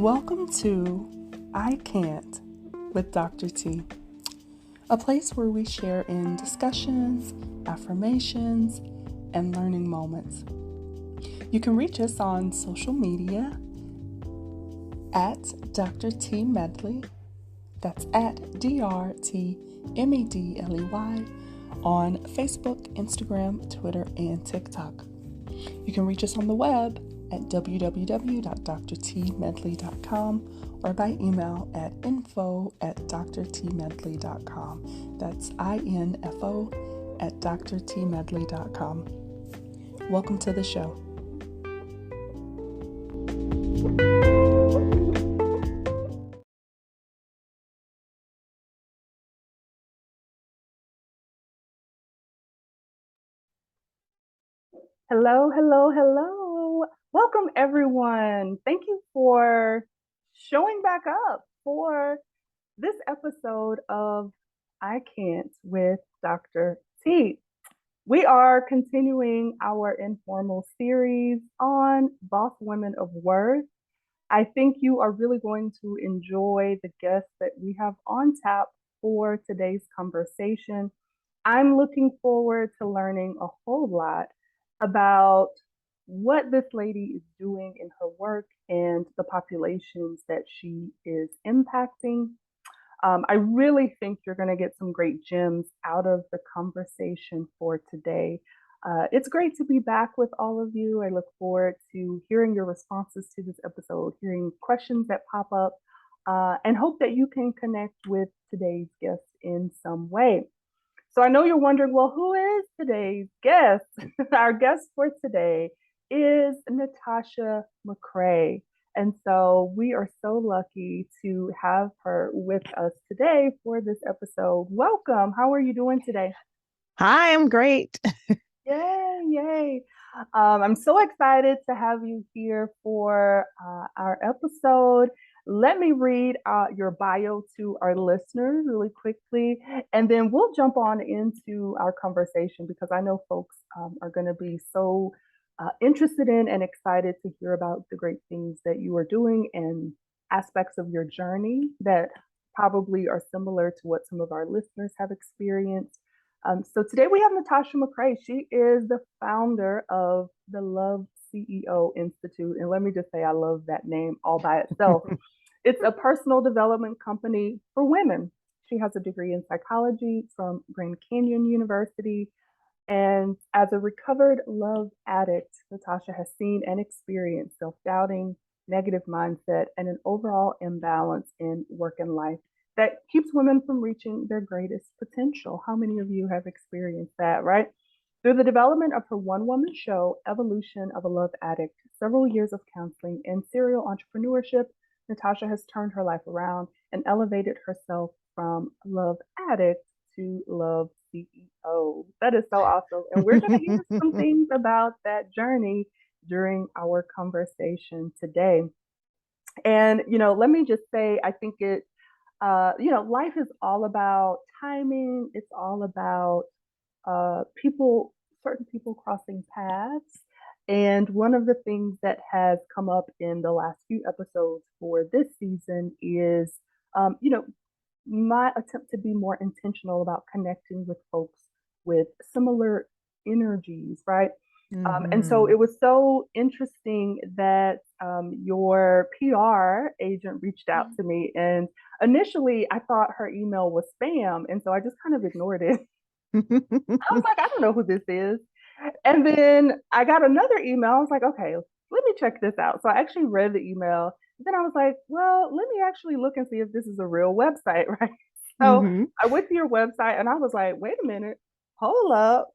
Welcome to I Can't with Dr. T, a place where we share in discussions, affirmations, and learning moments. You can reach us on social media at Dr. T Medley. That's at DrTmedley on Facebook, Instagram, Twitter, and TikTok. You can reach us on the web at www.drtmedley.com or by email at info@drtmedley.com. That's info@drtmedley.com. Welcome to the show. Hello, hello, hello. Welcome, everyone. Thank you for showing back up for this episode of I Can't with Dr. T. We are continuing our informal series on Boss Women of Worth. I think you are really going to enjoy the guests that we have on tap for today's conversation. I'm looking forward to learning a whole lot about what this lady is doing in her work and the populations that she is impacting. I really think you're going to get some great gems out of the conversation for today. It's great to be back with all of you. I look forward to hearing your responses to this episode, hearing questions that pop up, and hope that you can connect with today's guest in some way. So I know you're wondering, well, who is today's guest? Our guest for today is Natasha McCrea. And so we are so lucky to have her with us today for this episode. Welcome. How are you doing today? Hi, I'm great. Yay, yay. I'm so excited to have you here for our episode. Let me read your bio to our listeners really quickly, and then we'll jump on into our conversation because I know folks are going to be so interested in and excited to hear about the great things that you are doing and aspects of your journey that probably are similar to what some of our listeners have experienced. So today we have Natasha McCrea. She is the founder of the Love CEO Institute. And let me just say, I love that name all by itself. It's a personal development company for women. She has a degree in psychology from Grand Canyon University. And as a recovered love addict, Natasha has seen and experienced self-doubting, negative mindset, and an overall imbalance in work and life that keeps women from reaching their greatest potential. How many of you have experienced that, right? Through the development of her one-woman show, Evolution of a Love Addict, several years of counseling, and serial entrepreneurship, Natasha has turned her life around and elevated herself from love addict to love CEO. That is so awesome. And we're going to hear some things about that journey during our conversation today. And, let me just say, I think life is all about timing. It's all about certain people crossing paths. And one of the things that has come up in the last few episodes for this season is, my attempt to be more intentional about connecting with folks with similar energies, right? And so it was so interesting that your PR agent reached out to me. And initially, I thought her email was spam. And so I just kind of ignored it. I was like, I don't know who this is. And then I got another email. I was like, okay, let me check this out. So I actually read the email. Then I was like, well, let me actually look and see if this is a real website, right? So I went to your website and I was like, wait a minute, hold up.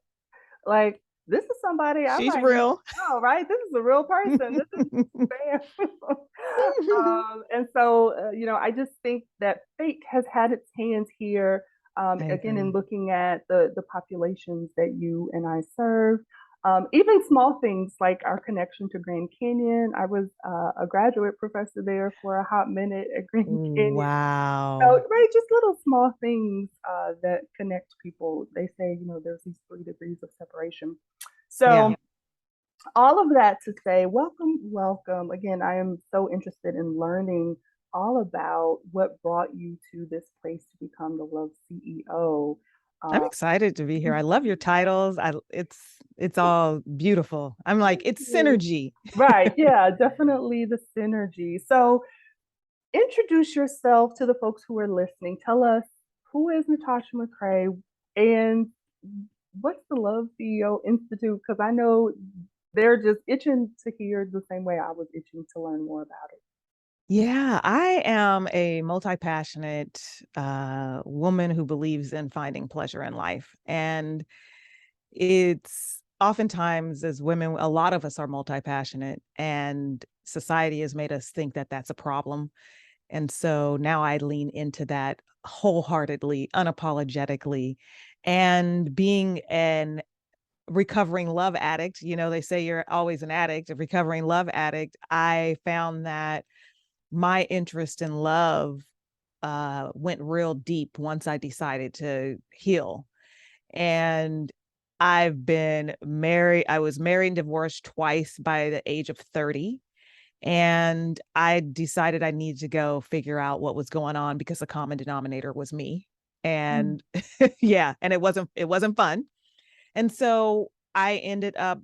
Like, this is somebody I She's might real. know, right? This is a real person. This is spam. And so, I just think that fate has had its hands here. Again, in looking at the populations that you and I serve, even small things like our connection to Grand Canyon. I was a graduate professor there for a hot minute at Grand Canyon. Wow. So, right, just little small things that connect people. They say, there's these 3 degrees of separation. So, all of that to say, welcome, welcome. Again, I am so interested in learning all about what brought you to this place to become the Love CEO. I'm Uh, excited to be here. I love your titles. It's all beautiful. I'm like, it's synergy. right, yeah, definitely the synergy. So, introduce yourself to the folks who are listening. Tell us, who is Natasha McCrea and what's the Love CEO Institute? Because I know they're just itching to hear the same way I was itching to learn more about it. Yeah, I am a multi-passionate woman who believes in finding pleasure in life. And it's oftentimes as women, a lot of us are multi-passionate, and society has made us think that that's a problem. And so now I lean into that wholeheartedly, unapologetically. And being an recovering love addict, they say you're always an addict, a recovering love addict. I found that my interest in love went real deep once I decided to heal. And I've been married. I was married and divorced twice by the age of 30. And I decided I needed to go figure out what was going on because the common denominator was me. Mm. And yeah, and it wasn't fun. And so I ended up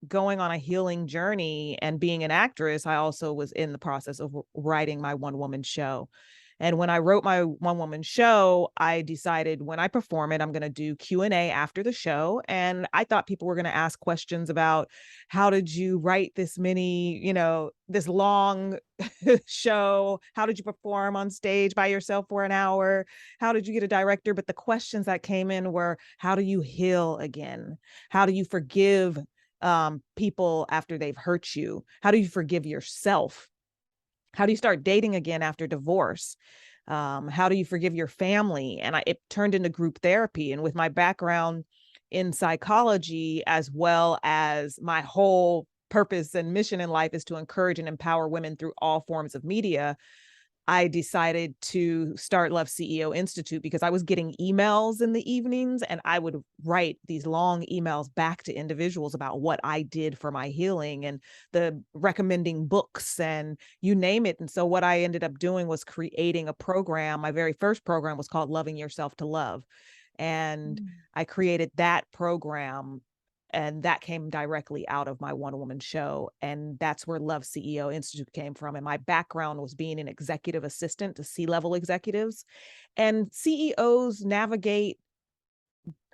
going on a healing journey, and being an actress, I also was in the process of writing my one woman show. And when I wrote my one woman show, I decided when I perform it, I'm going to do Q&A after the show. And I thought people were going to ask questions about how did you write this this long show? How did you perform on stage by yourself for an hour? How did you get a director? But the questions that came in were, how do you heal again? How do you forgive people after they've hurt you? How do you forgive yourself? How do you start dating again after divorce? How do you forgive your family? And it turned into group therapy. And with my background in psychology, as well as my whole purpose and mission in life is to encourage and empower women through all forms of media, I decided to start Love CEO Institute because I was getting emails in the evenings, and I would write these long emails back to individuals about what I did for my healing and the recommending books and you name it. And so what I ended up doing was creating a program. My very first program was called Loving Yourself to Love. And Mm. I created that program, and that came directly out of my one woman show. And that's where Love CEO Institute came from. And my background was being an executive assistant to C-level executives. And CEOs navigate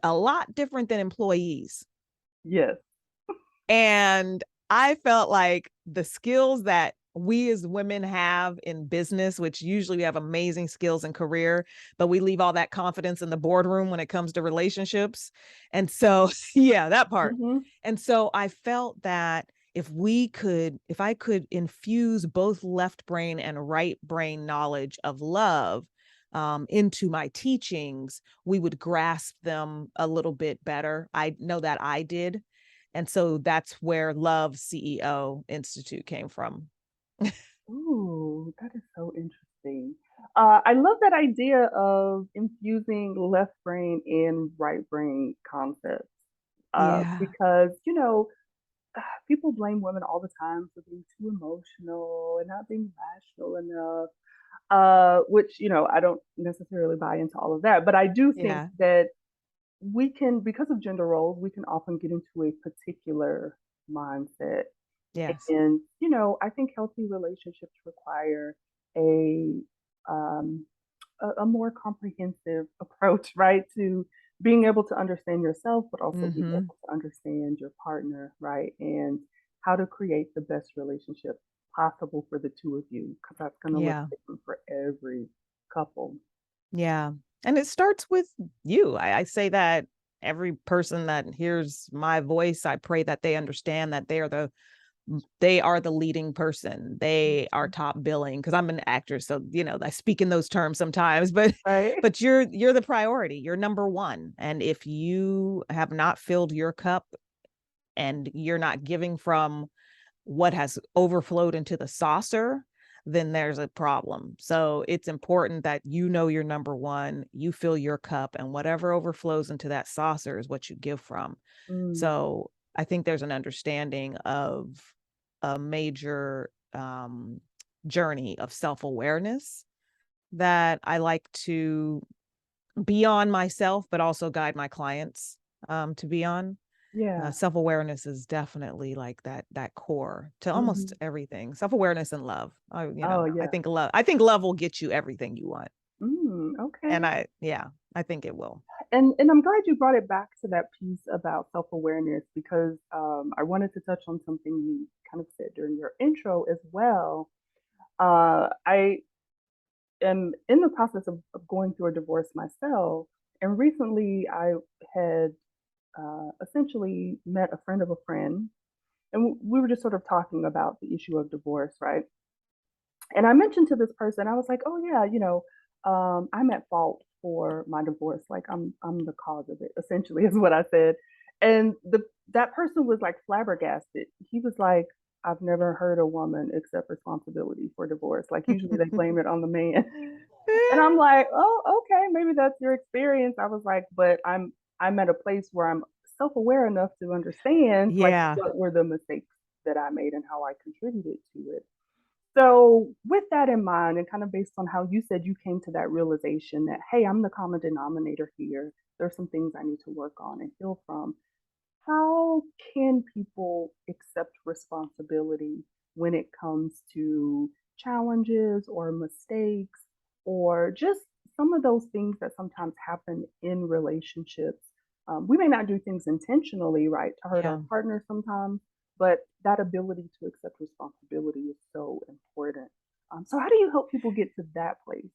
a lot different than employees. Yes. And I felt like the skills that we as women have in business, which usually we have amazing skills in career, but we leave all that confidence in the boardroom when it comes to relationships. And so, yeah, that part. Mm-hmm. And so I felt that if I could infuse both left brain and right brain knowledge of love into my teachings, we would grasp them a little bit better. I know that I did. And so that's where Love CEO Institute came from. Ooh, that is so interesting. I love that idea of infusing left brain and right brain concepts Yeah. because, people blame women all the time for being too emotional and not being rational enough, which, I don't necessarily buy into all of that. But I do think Yeah. that we can, because of gender roles, we can often get into a particular mindset. Yes. And, I think healthy relationships require a, um, a more comprehensive approach, right? To being able to understand yourself, but also being Mm-hmm. able to understand your partner, right? And how to create the best relationship possible for the two of you, because that's going to look Yeah. different for every couple. Yeah. And it starts with you. I say that every person that hears my voice, I pray that they understand that they are the leading person. They are top billing, because I'm an actor. So, I speak in those terms sometimes, but Right? but you're the priority. You're number one. And if you have not filled your cup and you're not giving from what has overflowed into the saucer, then there's a problem. So it's important that you're number one, you fill your cup, and whatever overflows into that saucer is what you give from. Mm. So I think there's an understanding of a major journey of self-awareness that I like to be on myself, but also guide my clients to be on. Yeah. Self-awareness is definitely like that core to almost everything. Self-awareness and love. Oh, I yeah. think love will get you everything you want. Okay. And I think it will. And I'm glad you brought it back to that piece about self-awareness, because I wanted to touch on something you kind of said during your intro as well. I am in the process of going through a divorce myself, and recently I had essentially met a friend of a friend, and we were just sort of talking about the issue of divorce, right? And I mentioned to this person, I was like, "Oh yeah, I'm at fault for my divorce. Like I'm the cause of it." Essentially, is what I said. And that person was like flabbergasted. He was like, "I've never heard a woman accept responsibility for divorce. Like usually they blame it on the man." And I'm like, "Oh, okay, maybe that's your experience." I was like, "But I'm at a place where I'm self-aware enough to understand like Yeah. what were the mistakes that I made and how I contributed to it." So, with that in mind, and kind of based on how you said you came to that realization that, hey, I'm the common denominator here, there's some things I need to work on and heal from. How can people accept responsibility when it comes to challenges or mistakes or just some of those things that sometimes happen in relationships? We may not do things intentionally, right, to hurt our Yeah. partner sometimes, but that ability to accept responsibility is so important. So, how do you help people get to that place?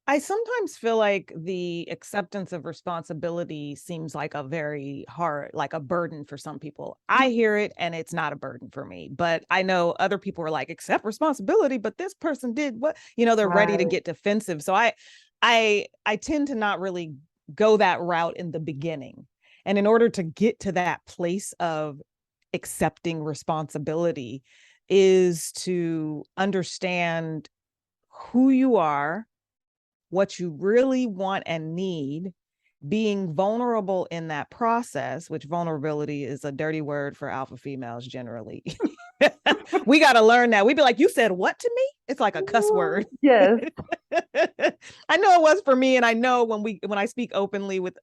I sometimes feel like the acceptance of responsibility seems like a very hard, like a burden for some people. I hear it and it's not a burden for me, but I know other people are like, accept responsibility, but this person did what, they're ready to Right. get defensive. So I tend to not really go that route in the beginning. And in order to get to that place of accepting responsibility is to understand who you are, what you really want and need, being vulnerable in that process, which vulnerability is a dirty word for alpha females generally. We got to learn that. We'd be like, you said what to me? It's like a cuss word. Yes. I know it was for me. And I know when I speak openly with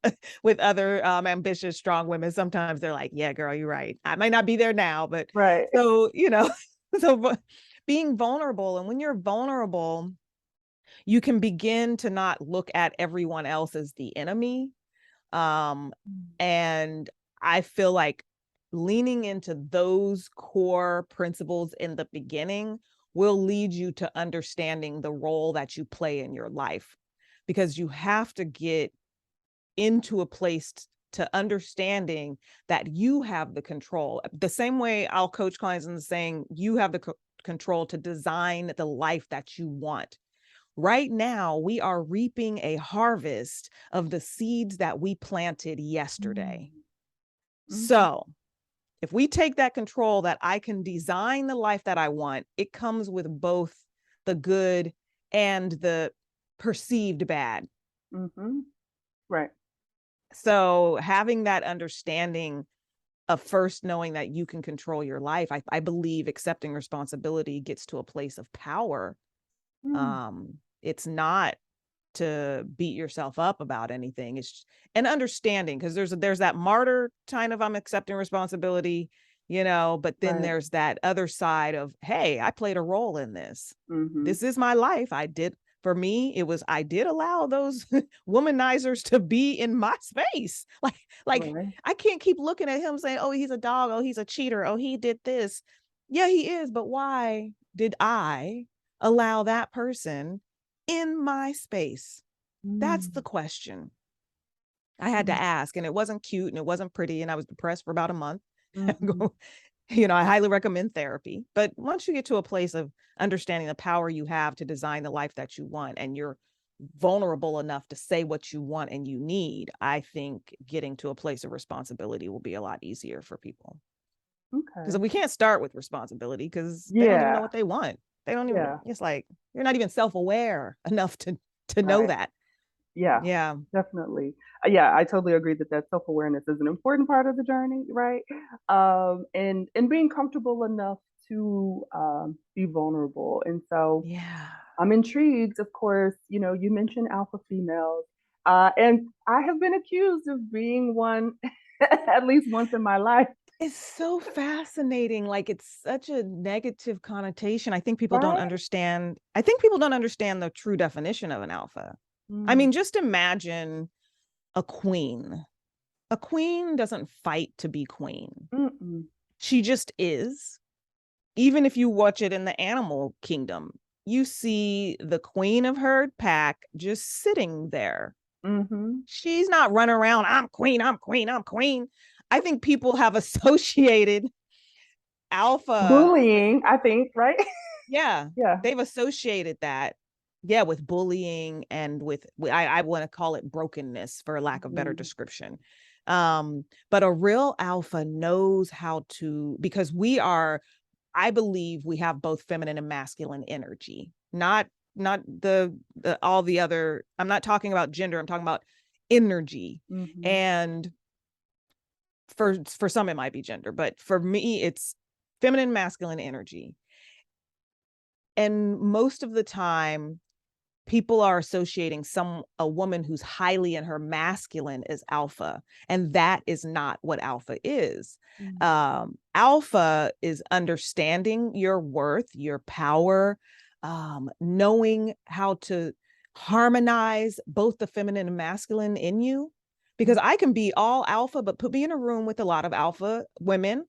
other ambitious, strong women, sometimes they're like, yeah, girl, you're right. I might not be there now, but Right. so, so being vulnerable. And when you're vulnerable, you can begin to not look at everyone else as the enemy. And I feel like leaning into those core principles in the beginning will lead you to understanding the role that you play in your life, because you have to get into a place to understanding that you have the control. The same way I'll coach clients in saying you have the control to design the life that you want. Right now, we are reaping a harvest of the seeds that we planted yesterday. So if we take that control that I can design the life that I want, it comes with both the good and the perceived bad. Right. So having that understanding of first knowing that you can control your life, I believe accepting responsibility gets to a place of power. It's not to beat yourself up about anything. It's an understanding, because there's that martyr kind of, I'm accepting responsibility, but then there's that other side of, hey, I played a role in this. This is my life. For me, it was, I did allow those womanizers to be in my space. Like Right. I can't keep looking at him saying, oh, he's a dog. Oh, he's a cheater. Oh, he did this. Yeah, he is. But why did I allow that person in my space? That's the question I had to ask. And it wasn't cute and it wasn't pretty. And I was depressed for about a month. I highly recommend therapy. But once you get to a place of understanding the power you have to design the life that you want, and you're vulnerable enough to say what you want and you need, I think getting to a place of responsibility will be a lot easier for people. Because Okay. we can't start with responsibility because they don't even know Yeah. what they want. They don't even, Yeah. it's like, you're not even self-aware enough to know Right. that. Yeah, Yeah. definitely. Yeah, I totally agree that self-awareness is an important part of the journey, right? And being comfortable enough to be vulnerable. And so Yeah. I'm intrigued, of course, you mentioned alpha females. And I have been accused of being one at least once in my life, It's so fascinating. Like it's such a negative connotation. right? I think people don't understand the true definition of an alpha. I Mm, mean, just imagine a queen. A queen doesn't fight to be queen. mm-mm, She just is. Even if you watch it in the animal kingdom, you see the queen of her pack just sitting there. mm-hmm. She's not running around, I'm queen, I'm queen, I'm queen. I think people have associated alpha with, Bullying, I think, right? yeah, Yeah. they've associated that, yeah, with bullying and with, I want to call it brokenness for lack of better Mm, description. But a real alpha knows how to, because I believe we have both feminine and masculine energy, not the all the other. I'm not talking about gender. I'm talking about energy. mm-hmm. And for some it might be gender, but for me it's feminine, masculine energy. And most of the time people are associating a woman who's highly in her masculine as alpha, and that is not what alpha is. Mm, Alpha is understanding your worth, your power, knowing how to harmonize both the feminine and masculine in you, mm, because I can be all alpha but put me in a room with a lot of alpha women,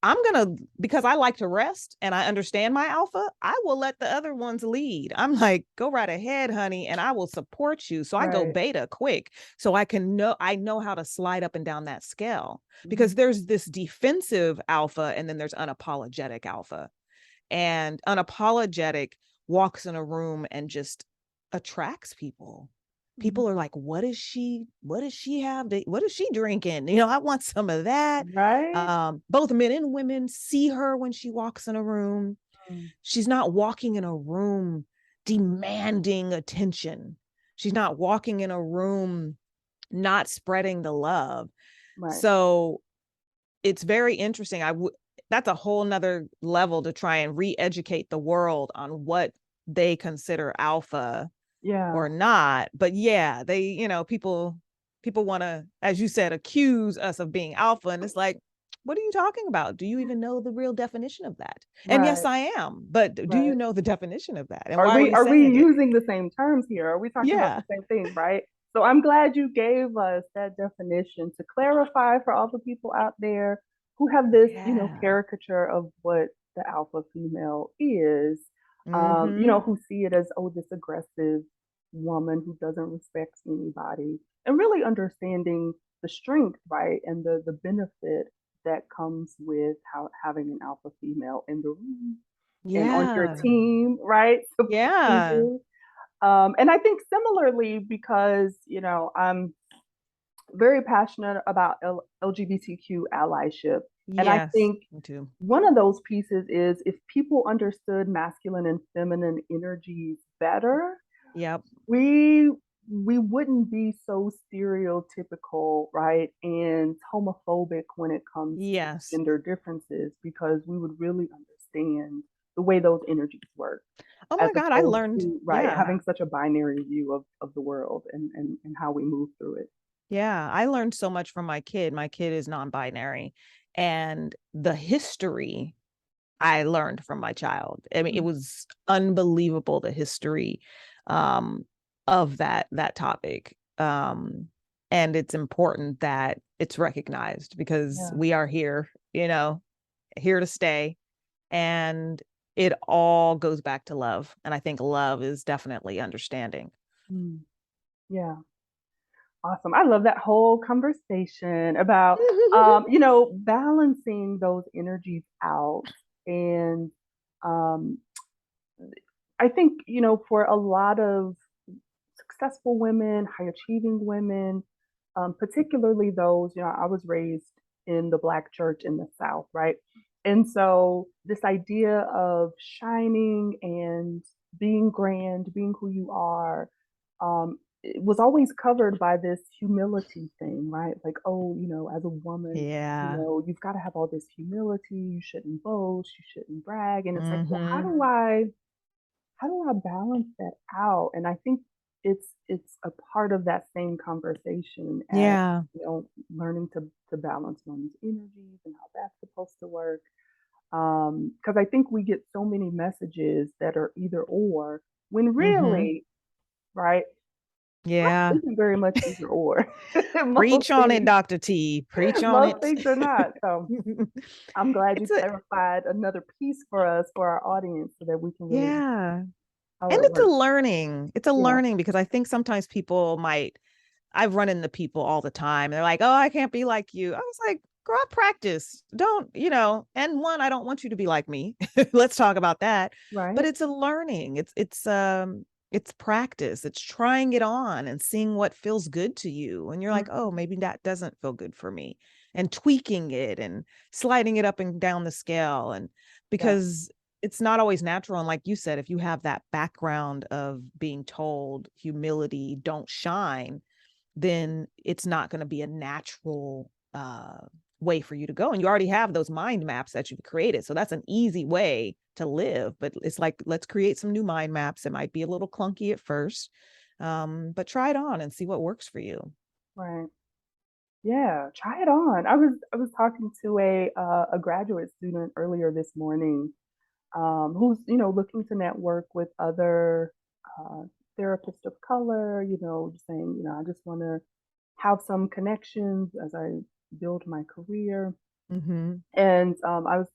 I'm gonna, because I like to rest and I understand my alpha, I will let the other ones lead. I'm like, go right ahead, honey, and I will support you. So I go right. beta quick, so I know how to slide up and down that scale, Mm, because there's this defensive alpha and then there's unapologetic alpha. And unapologetic walks in a room and just attracts people. mm, People are like, what does she have what is she drinking, I want some of that. right. Both men and women see her when she walks in a room. Mm, She's not walking in a room demanding attention. She's not walking in a room not spreading the love. right. So it's very interesting. That's a whole nother level to try and re-educate the world on what they consider alpha Yeah. or not. But yeah, people want to, as you said, accuse us of being alpha, and it's like, what are you talking about? Do you even know the real definition of that? And yes, Right. I am, but do you Right. know the definition of that, and Are why are we you are we saying it? using the same terms here? Are we talking about Yeah. the same thing, right? So I'm glad you gave us that definition to clarify for all the people out there who have this, Yeah. caricature of what the alpha female is, Mm-hmm. who see it as, oh, this aggressive woman who doesn't respect anybody, and really understanding the strength, right, and the benefit that comes with having an alpha female in the room and on your Yeah. team, right? Supporting Yeah. you. And I think similarly, because, I'm very passionate about LGBTQ allyship. And I Yes, think me too. one of those pieces is if people understood masculine and feminine energies better, Yep. we we wouldn't be so stereotypical, right, and homophobic when it comes to Yes. gender differences, because we would really understand the way those energies work, Oh as my God, I opposed learned. to, right, Yeah. having such a binary view of the world and how we move through it. Yeah, I learned so much from my kid. My kid is non-binary, and the history I learned from my child. I mean, it Mm, was unbelievable, the history um of that topic. And it's important that it's recognized, because yeah. we are here, here to stay, and it all goes back to love. And I think love is definitely understanding. Mm, yeah. Awesome. I love that whole conversation about, balancing those energies out. And um, I think, for a lot of successful women, high achieving women, particularly those, I was raised in the Black church in the South, right? And so this idea of shining and being grand, being who you are, it was always covered by this humility thing, right? Like, oh, as a woman, Yeah. you've got to have all this humility. You shouldn't boast. You shouldn't brag. And it's like, well, how Mm-hmm. do I balance that out? And I think it's a part of that same conversation as Yeah. learning to balance one's energies and how that's supposed to work. Because I think we get so many messages that are either or, when Mm-hmm. really, right, Yeah. isn't very much either or. most Preach on it, things, Dr. T. Preach on most it. things are not. So I'm glad you It's a clarified another piece for us, for our audience, so that we can really yeah. how And it it's a works. learning. It's a Yeah, learning because I think sometimes people might, I've run into people all the time. They're like, oh, I can't be like you. I was like, girl, practice. Don't, and one, I don't want you to be like me. Let's talk about that. right, But it's a learning. It's practice. It's trying it on and seeing what feels good to you. And you're like, oh, mhm, maybe that doesn't feel good for me. And tweaking it and sliding it up and down the scale. And yeah, because it's not always natural. And like you said, if you have that background of being told humility, don't shine, then it's not going to be a natural way for you to go. And you already have those mind maps that you've created. So that's an easy way to live. But it's like, let's create some new mind maps. It might be a little clunky at first, but try it on and see what works for you. right. Yeah, try it on. I was talking to a graduate student earlier this morning, who's looking to network with other uh, therapists of color. Just saying, I just want to have some connections as I build my career. Mm-hmm. And I was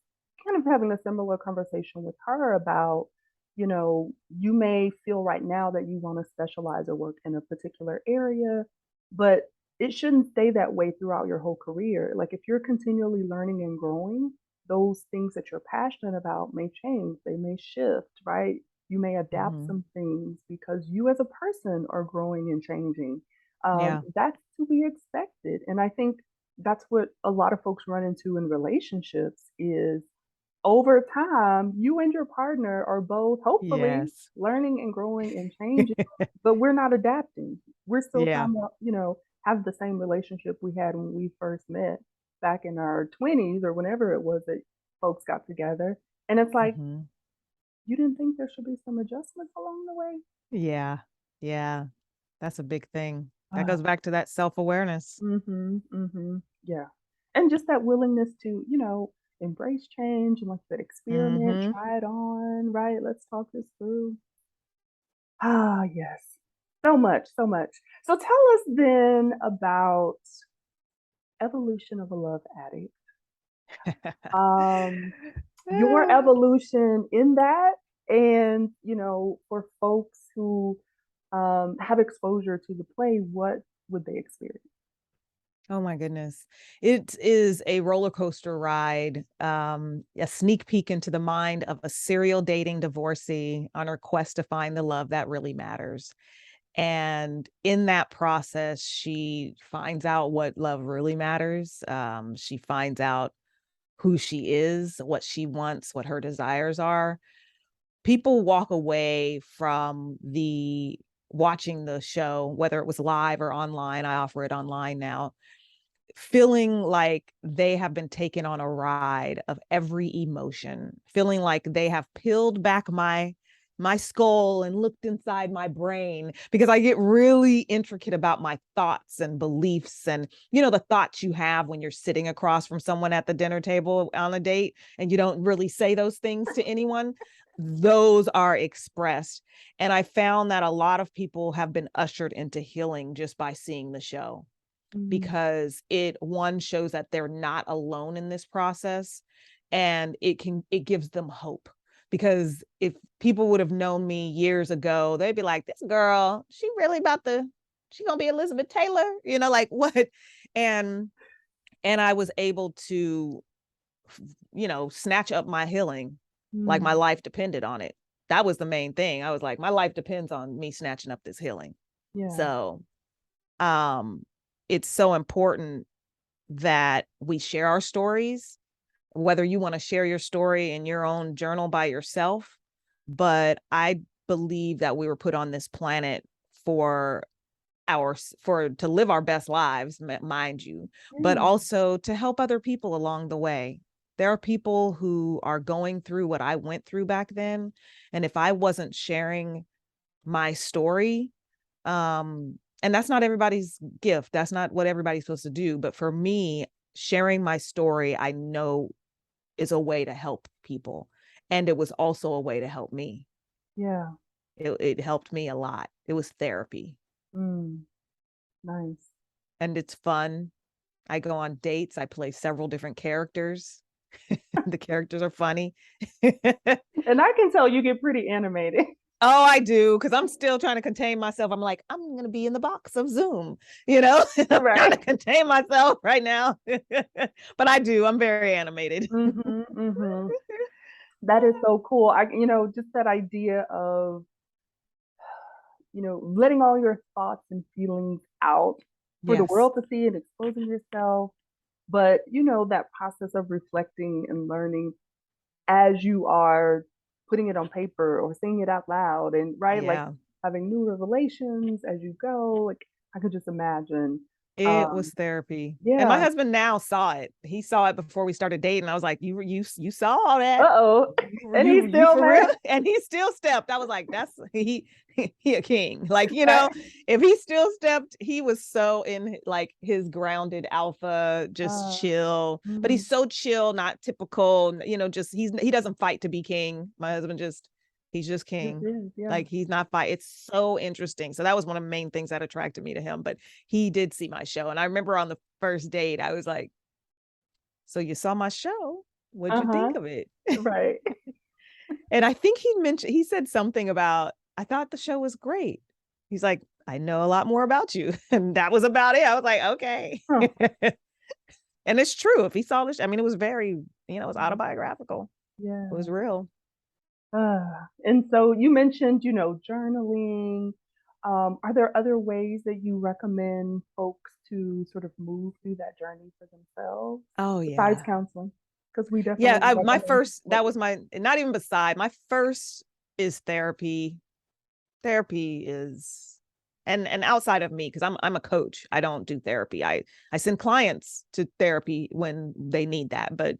kind of having a similar conversation with her about, you may feel right now that you want to specialize or work in a particular area, but it shouldn't stay that way throughout your whole career. Like, if you're continually learning and growing, those things that you're passionate about may change, they may shift, right? You may adapt Mm-hmm. some things because you as a person are growing and changing. Yeah. That's to be expected. And I think that's what a lot of folks run into in relationships is, over time you and your partner are both hopefully Yes. learning and growing and changing, but we're not adapting. We're still Yeah. trying to have the same relationship we had when we first met back in our 20s or whenever it was that folks got together. And it's like, Mm-hmm. you didn't think there should be some adjustments along the way? Yeah. Yeah. That's a big thing. That uh, goes back to that self-awareness. yeah. And just that willingness to, embrace change and, like you said, experiment, Mm-hmm. try it on, right? Let's talk this through. Ah, yes. So much, so much. So tell us then about evolution of a love addict. Um, your evolution in that, and for folks who have exposure to the play, what would they experience? Oh my goodness. It is a roller coaster ride, a sneak peek into the mind of a serial dating divorcee on her quest to find the love that really matters. And in that process, she finds out what love really matters. She finds out who she is, what she wants, what her desires are. People walk away from the watching the show, whether it was live or online. I offer it online now, feeling like they have been taken on a ride of every emotion, feeling like they have peeled back my skull and looked inside my brain, because I get really intricate about my thoughts and beliefs, and the thoughts you have when you're sitting across from someone at the dinner table on a date and you don't really say those things to anyone. Those are expressed. And I found that a lot of people have been ushered into healing just by seeing the show, Mm, because it one shows that they're not alone in this process, and it gives them hope. Because if people would have known me years ago, they'd be like, this girl, she gonna be Elizabeth Taylor, like what? And and I was able to snatch up my healing, like my mm, life depended on it. That was the main thing. I was like, my life depends on me snatching up this healing. yeah. So um it's so important that we share our stories, whether you want to share your story in your own journal by yourself. But I believe that we were put on this planet for to live our best lives, mind you, but Yeah. also to help other people along the way. There are people who are going through what I went through back then. And if I wasn't sharing my story, and that's not everybody's gift, that's not what everybody's supposed to do. But for me, sharing my story, I know is a way to help people. And it was also a way to help me. Yeah. It helped me a lot. It was therapy. Nice. And it's fun. I go on dates. I play several different characters. The characters are funny. And I can tell you get pretty animated. Oh, I do, because I'm still trying to contain myself. I'm like, I'm going to be in the box of Zoom, I'm trying to contain myself right now. But I do. I'm very animated. That is so cool. Just that idea of, letting all your thoughts and feelings out for the Yes. world to see and exposing yourself. But, that process of reflecting and learning as you are putting it on paper or saying it out loud and like Yeah. having new revelations as you go. Like I could just imagine. It was therapy. And my Yeah. husband now saw it. He saw it before we started dating. I was like, you saw all that. Uh-oh. And he's You still for mad. real? And he still stepped. I was like, that's he a king. Like, Right. if he still stepped, he was so in like his grounded alpha, just chill. But he's so chill, not typical, just he doesn't fight to be king. My husband he's just king. Yeah. Like he's not fight. It's so interesting. So that was one of the main things that attracted me to him. But he did see my show. And I remember on the first date, I was like, so you saw my show? What'd you think of it? Right. And I think he said something about, I thought the show was great. He's like, I know a lot more about you. And that was about it. I was like, okay. Huh. And it's true. If he saw this, I mean, it was very, it was autobiographical. Yeah. It was real. And so you mentioned, journaling. Are there other ways that you recommend folks to sort of move through that journey for themselves Oh, besides yeah. counseling? Because we definitely my first, that was not even beside, my first is therapy. Therapy is, and outside of me, because I'm a coach. I don't do therapy. I send clients to therapy when they need that. But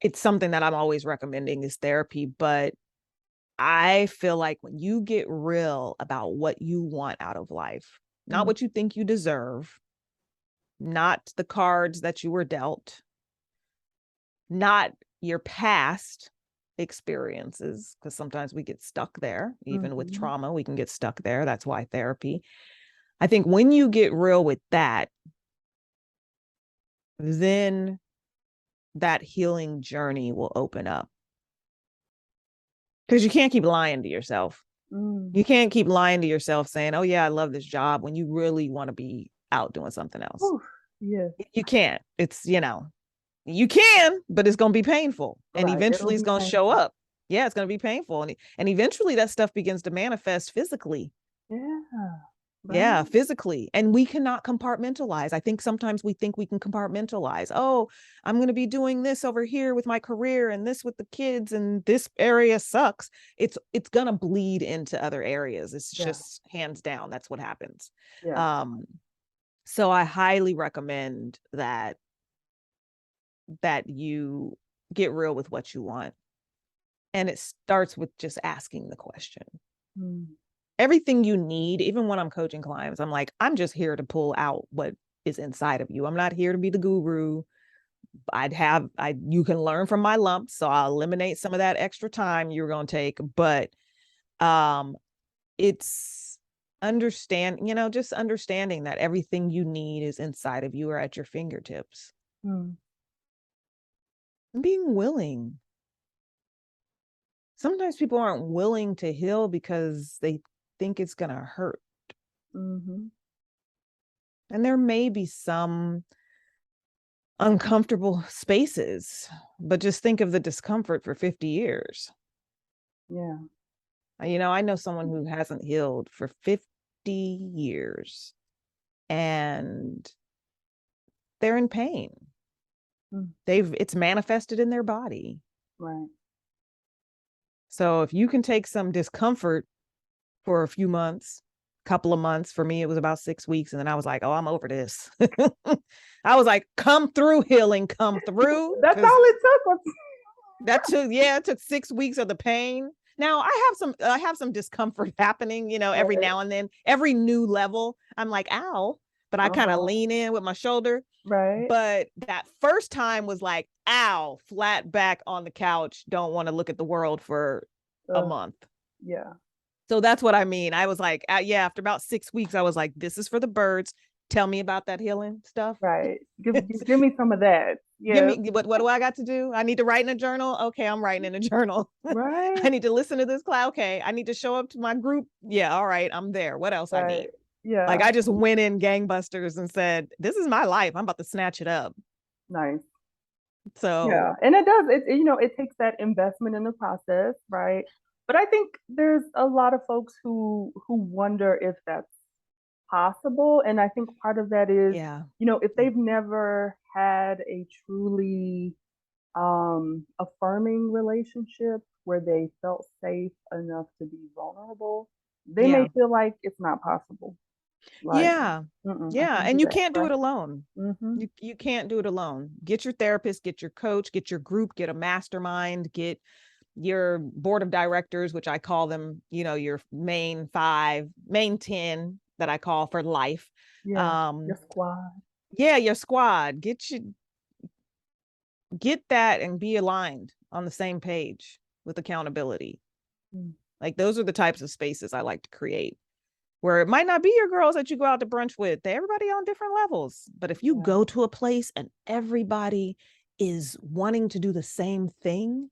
it's something that I'm always recommending is therapy. But I feel like when you get real about what you want out of life, not what you think you deserve, not the cards that you were dealt, not your past experiences, because sometimes we get stuck there. Even with trauma, we can get stuck there. That's why therapy. I think when you get real with that, then that healing journey will open up. Because you can't keep lying to yourself. You can't keep lying to yourself saying, oh yeah, I love this job, when you really want to be out doing something else. Ooh, yeah. You can't. It's, you can, but it's going to be painful. And eventually it's going to show up. Yeah, it's going to be painful. And eventually that stuff begins to manifest physically. Yeah. Right. Yeah, physically. And we cannot compartmentalize. I think sometimes we think we can compartmentalize. Oh, I'm going to be doing this over here with my career and this with the kids, and this area sucks. It's going to bleed into other areas. It's just hands down. That's what happens. Yeah. So I highly recommend that you get real with what you want. And it starts with just asking the question. Everything you need, even when I'm coaching clients, I'm like, I'm just here to pull out what is inside of you. I'm not here to be the guru. You can learn from my lumps. So I'll eliminate some of that extra time you're going to take. But it's just understanding that everything you need is inside of you or at your fingertips. And being willing. Sometimes people aren't willing to heal because they think it's going to hurt. And there may be some uncomfortable spaces, but just think of the discomfort for 50 years. Yeah. I know someone who hasn't healed for 50 years and they're in pain. It's manifested in their body. Right. So if you can take some discomfort for a few months, couple of months. For me, it was about 6 weeks. And then I was like, oh, I'm over this. I was like, come through, healing, come through. That's all it took. It took 6 weeks of the pain. Now I have some discomfort happening, every Right. now and then, every new level. I'm like, ow, but I kind of lean in with my shoulder. Right. But that first time was like, ow, flat back on the couch. Don't want to look at the world for a month. Yeah. So that's what I mean. I was like, yeah, after about 6 weeks, I was like, this is for the birds. Tell me about that healing stuff. Right. Give me some of that. Yeah. What do I got to do? I need to write in a journal. Okay, I'm writing in a journal. Right. I need to listen to this class. Okay, I need to show up to my group. Yeah, all right, I'm there. What else I need? Yeah. Like I just went in gangbusters and said, this is my life. I'm about to snatch it up. Nice. So yeah, and it does. It takes that investment in the process, right? But I think there's a lot of folks who wonder if that's possible, and I think part of that is, yeah, if they've never had a truly affirming relationship where they felt safe enough to be vulnerable, they may feel like it's not possible. Like, yeah. I And do you that, can't do right? it alone. You can't do it alone. Get your therapist, get your coach, get your group, get a mastermind, get your board of directors, which I call them, your main 10 that I call for life. Yeah, your squad. Yeah, your squad. Get that and be aligned on the same page with accountability. Like those are the types of spaces I like to create, where it might not be your girls that you go out to brunch with. Everybody on different levels. But if you go to a place and everybody is wanting to do the same thing,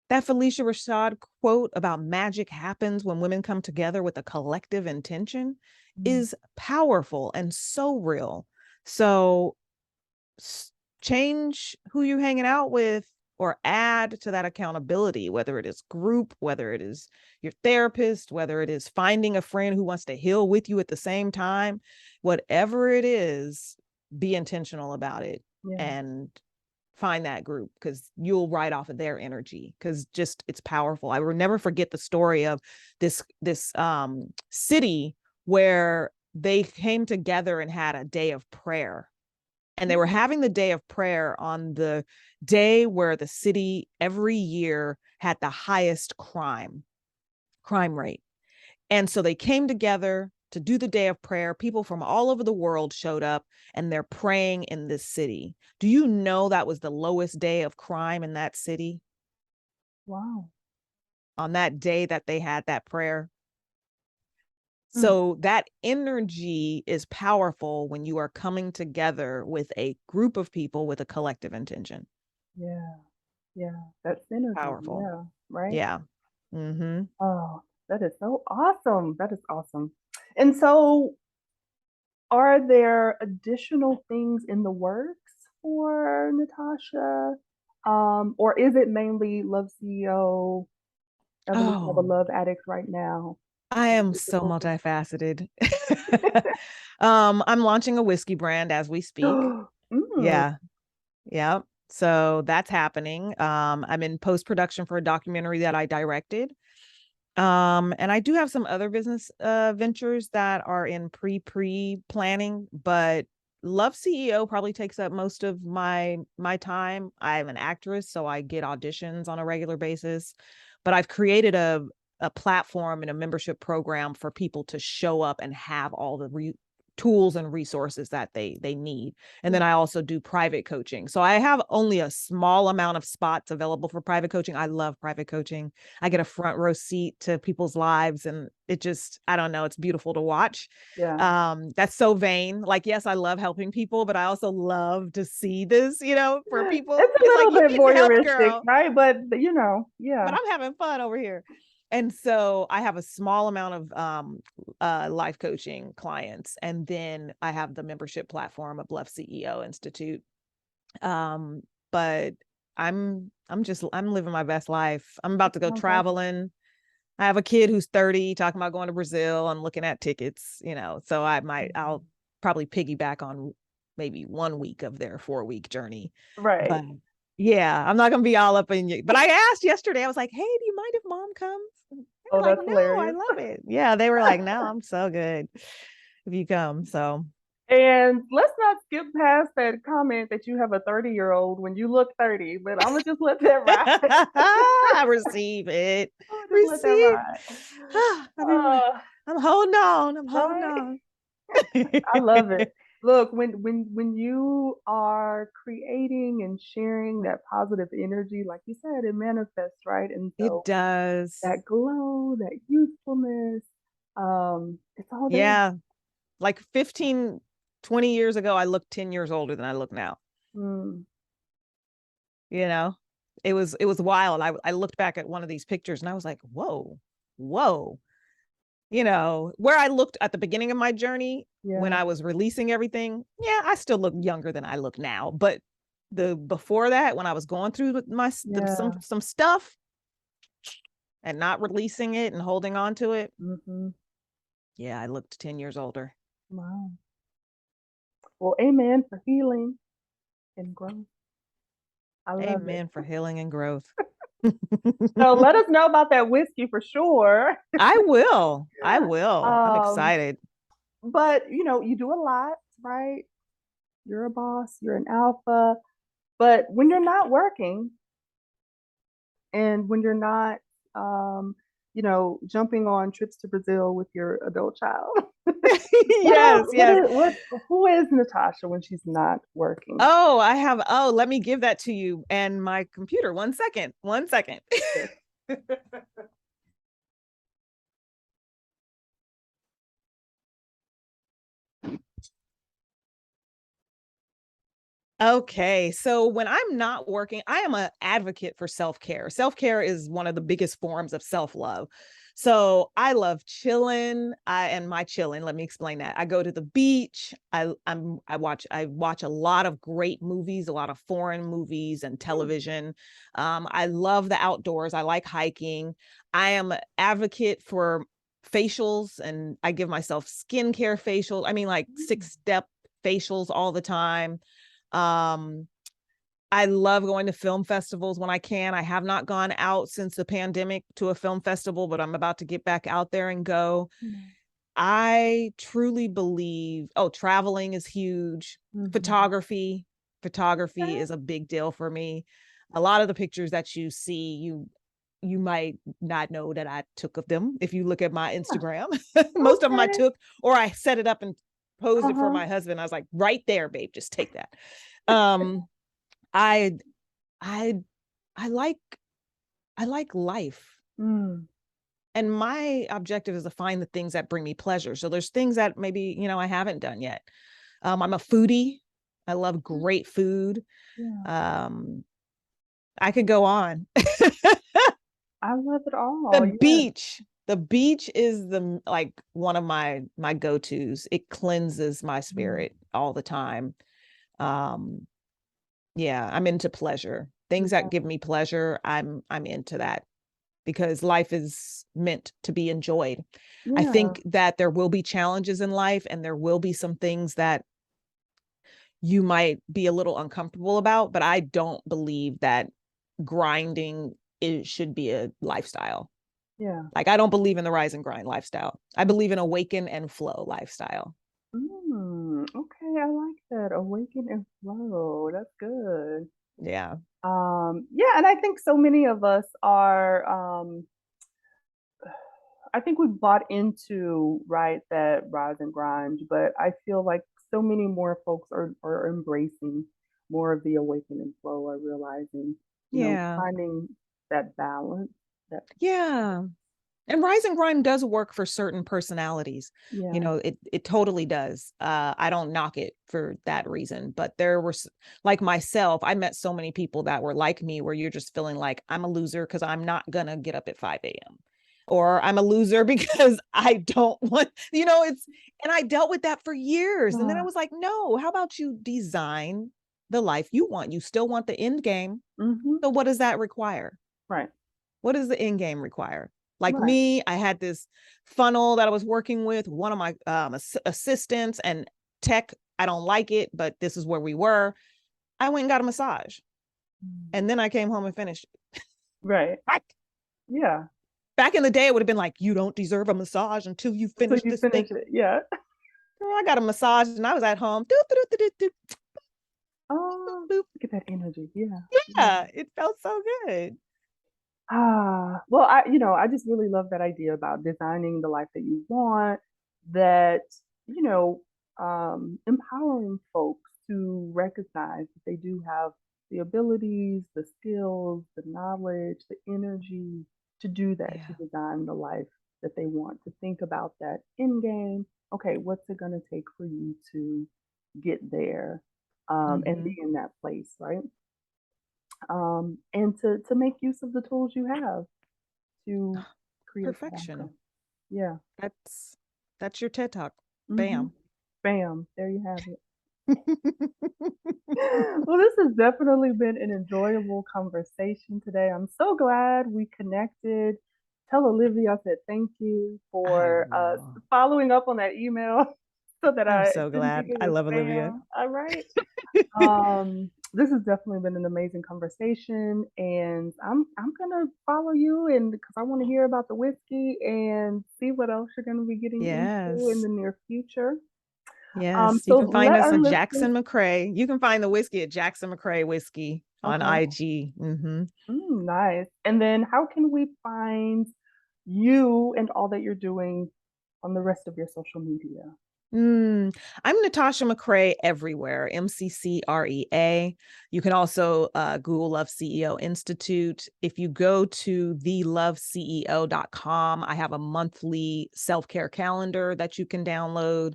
that Felicia Rashad quote about magic happens when women come together with a collective intention is powerful and so real. So change who you're hanging out with or add to that accountability, whether it is group, whether it is your therapist, whether it is finding a friend who wants to heal with you at the same time, whatever it is, be intentional about it and find that group, because you'll ride off of their energy, because just it's powerful. I will never forget the story of this city where they came together and had a day of prayer. And they were having the day of prayer on the day where the city every year had the highest crime rate. And so they came together to do the day of prayer. People from all over the world showed up and they're praying in this city. Do you know that was the lowest day of crime in that city? Wow. On that day that they had that prayer. So that energy is powerful when you are coming together with a group of people with a collective intention. Yeah. That's energy. Powerful. Yeah. Right. Yeah. Oh, that is so awesome. That is awesome. And so, are there additional things in the works for Natasha? Or is it mainly Love CEO, Evolution of a Love Addict right now? I am so multifaceted. I'm launching a whiskey brand as we speak. Yeah. So that's happening. I'm in post-production for a documentary that I directed. And I do have some other business ventures that are in pre-planning, but Love CEO probably takes up most of my time. I'm an actress, so I get auditions on a regular basis, but I've created a platform and a membership program for people to show up and have all the tools and resources that they need. And then I also do private coaching. So I have only a small amount of spots available for private coaching. I love private coaching. I get a front row seat to people's lives, and it just, I don't know, it's beautiful to watch. That's so vain. Like, yes, I love helping people, but I also love to see this, for people. It's a little bit voyeuristic, right? But But I'm having fun over here. And so I have a small amount of life coaching clients. And then I have the membership platform of Love CEO Institute. But I'm living my best life. I'm about to go traveling. I have a kid who's 30 talking about going to Brazil. I'm looking at tickets, so I'll probably piggyback on maybe 1 week of their 4-week journey. Right. But yeah, I'm not going to be all up in you. But I asked yesterday, I was like, hey, do you mind if mom comes? Oh, Like, that's no, I hilarious. love it. Yeah, they were like, no, I'm so good if you come. So And let's not skip past that comment that you have a 30-year-old when you look 30, but I'm gonna just let that ride. I receive it. I'm gonna just let that Receive. ride. I'm holding on. I'm holding Right? on. I love it. Look, when you are creating and sharing that positive energy, like you said, it manifests, right? And It so does. that glow, that youthfulness, it's all there. Yeah. Like 15, 20 years ago, I looked 10 years older than I look now. Mm, You know, it was wild. I looked back at one of these pictures and I was like, whoa, whoa. You know, where I looked at the beginning of my journey when yeah, I was releasing everything, yeah, I still look younger than I look now. But the before that, when I was going through yeah. some stuff and not releasing it and holding on to it, Hmm. yeah, I looked 10 years older. Wow. Well, amen for healing and growth. I love it. Amen for healing and growth. So let us know about that whiskey for sure. I will. I will. I'm Um, excited. but you do a lot, right? You're a boss, you're an alpha, but when you're not working and when you're not, um, jumping on trips to Brazil with your adult child, what else? Yes, yes. Who is Natasha when she's not working? Let me give that to you and my computer. 1 second. 1 second. Yes. Okay, so when I'm not working, I am an advocate for self-care. Self-care is one of the biggest forms of self-love. So I love chilling. And my chilling, let me explain that. I go to the beach. I watch a lot of great movies, a lot of foreign movies and television. I love the outdoors. I like hiking. I am an advocate for facials and I give myself skincare facials. I mean, like 6-step facials all the time. um, I love going to film festivals when I can. I have not gone out since the pandemic to a film festival, but I'm about to get back out there and go. I truly believe, traveling is huge. Mhm. Photography Okay. is a big deal for me. A lot of the pictures that you see, you might not know that I took of them if you look at my Yeah. Instagram. Most of them I Okay. took, or I set it up and posed it for Uh-huh. my husband. I was like, right there, babe, just take that. Um, I I I like I like life. Mm. And my objective is to find the things that bring me pleasure. So there's things that maybe, I haven't done yet. I'm a foodie. I love great food. Yeah. Um, I could go on. I love it The all. Yes. beach. The beach is the like one of my go-tos. It cleanses my Mm. spirit all the time. Um, yeah, I'm into pleasure. Things that Yeah. give me pleasure, I'm into that because life is meant to be enjoyed. I Yeah. think that there will be challenges in life and there will be some things that you might be a little uncomfortable about, but I don't believe that grinding should be a lifestyle. Yeah. Like I don't believe in the rise and grind lifestyle. I believe in awaken and flow lifestyle. Okay, I like that. Awaken and flow. That's good. Yeah. Yeah, and I think so many of us are I think we bought into, right, that rise and grind, but I feel like so many more folks are embracing more of the awaken and flow, are realizing, Yeah. finding that balance. That Yeah. And rise and grind does work for certain personalities. yeah. It totally does. I don't knock it for that reason, but there were like myself, I met so many people that were like me where you're just feeling like I'm a loser because I'm not gonna get up at 5 a.m. Or I'm a loser because I don't want, and I dealt with that for years. And then I Uh, was like, no, how about you design the life you want? You still want the end game. mm-hmm. So what does that require? Right. What does the end game require? Like Right. me, I had this funnel that I was working with one of my assistants and tech. I don't like it, but this is where we were. I went and got a massage, Mm. and then I came home and finished. Right. Right. Yeah. Back in the day, it would have been like, you don't deserve a massage until you So finish you this finish thing. it. Yeah. Girl, I got a massage and I was at home. Oh, Boop. get that energy. Yeah. Yeah, it felt so good. Well, I just really love that idea about designing the life that you want, that, you know, empowering folks to recognize that they do have the abilities, the skills, the knowledge, the energy to do that, to Yeah. design the life that they want, to think about that end game. Okay, what's it going to take for you to get there, and be in that place, right? And to make use of the tools you have to create that Perfection. outcome. Yeah. That's your TED Talk. Hmm. Bam. Bam. There you have it. Well, this has definitely been an enjoyable conversation today. I'm so glad we connected. Tell Olivia I said thank you I for will. following up on that email so that I'm I so didn't think glad. it I was love Olivia. spam. All right. This has definitely been an amazing conversation, and I'm gonna follow you, and because I want to hear about the whiskey and see what else you're gonna be getting into in Yes. the near future. Yes. You So can find let us our on listeners. Jackson McCrea. You can find the whiskey at Jackson McCrea Whiskey on Okay. IG. Nice. And then how can we find you and all that you're doing on the rest of your social media? I'm Natasha McCrea everywhere, MCCREA. You can also Google Love CEO Institute. If you go to theloveceo.com, I have a monthly self-care calendar that you can download.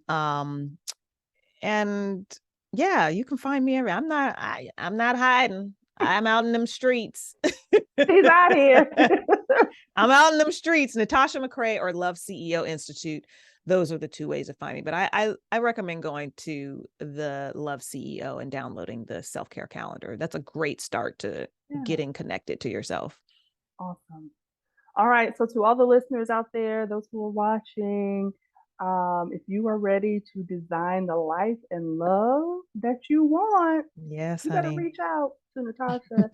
Um, and yeah, you can find me everywhere. I'm not hiding. I'm out in them streets. He's out here. I'm out in them streets, Natasha McCrea or Love CEO Institute. Those are the two ways to find me. But I recommend going to the Love CEO and downloading the self-care calendar. That's a great start to getting connected to yourself. Awesome. All right. So to all the listeners out there, those who are watching, if you are ready to design the life and love that you want, Yes, you better honey. reach out to Natasha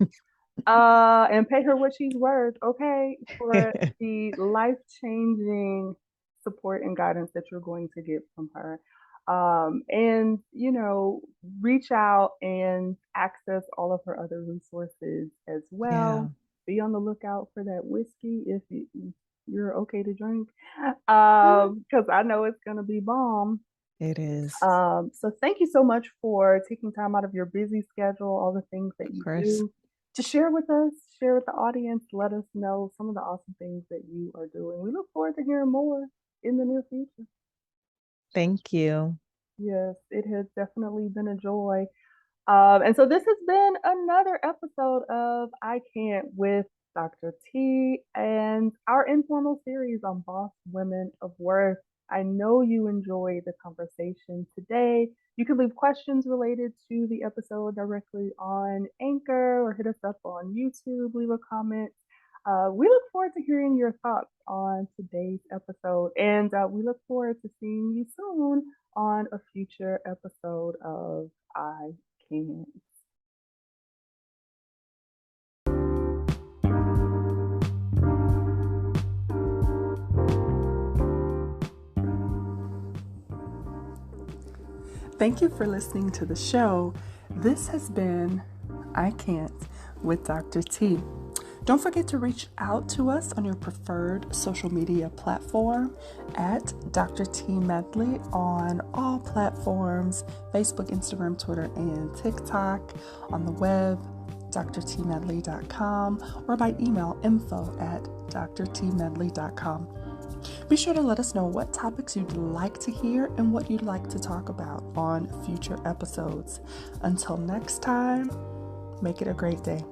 and pay her what she's worth, okay, for the life-changing support and guidance that you're going to get from her. And reach out and access all of her other resources as well. Yeah. Be on the lookout for that whiskey if you're okay to drink, because I know it's going to be bomb. It is. So thank you so much for taking time out of your busy schedule, all the things that Of you course. do, to share with us, share with the audience, let us know some of the awesome things that you are doing. We look forward to hearing more in the near future. Thank you. Yes, it has definitely been a joy. And so this has been another episode of I Can't with Dr. T and our informal series on Boss Women of Worth. I know you enjoyed the conversation today. You can leave questions related to the episode directly on Anchor or hit us up on YouTube, leave a comment. We look forward to hearing your thoughts on today's episode, and we look forward to seeing you soon on a future episode of I Can't. Thank you for listening to the show. This has been I Can't with Dr. T. Don't forget to reach out to us on your preferred social media platform at Dr. T Medley on all platforms, Facebook, Instagram, Twitter, and TikTok, on the web, drtmedley.com, or by email, info@drtmedley.com. Be sure to let us know what topics you'd like to hear and what you'd like to talk about on future episodes. Until next time, make it a great day.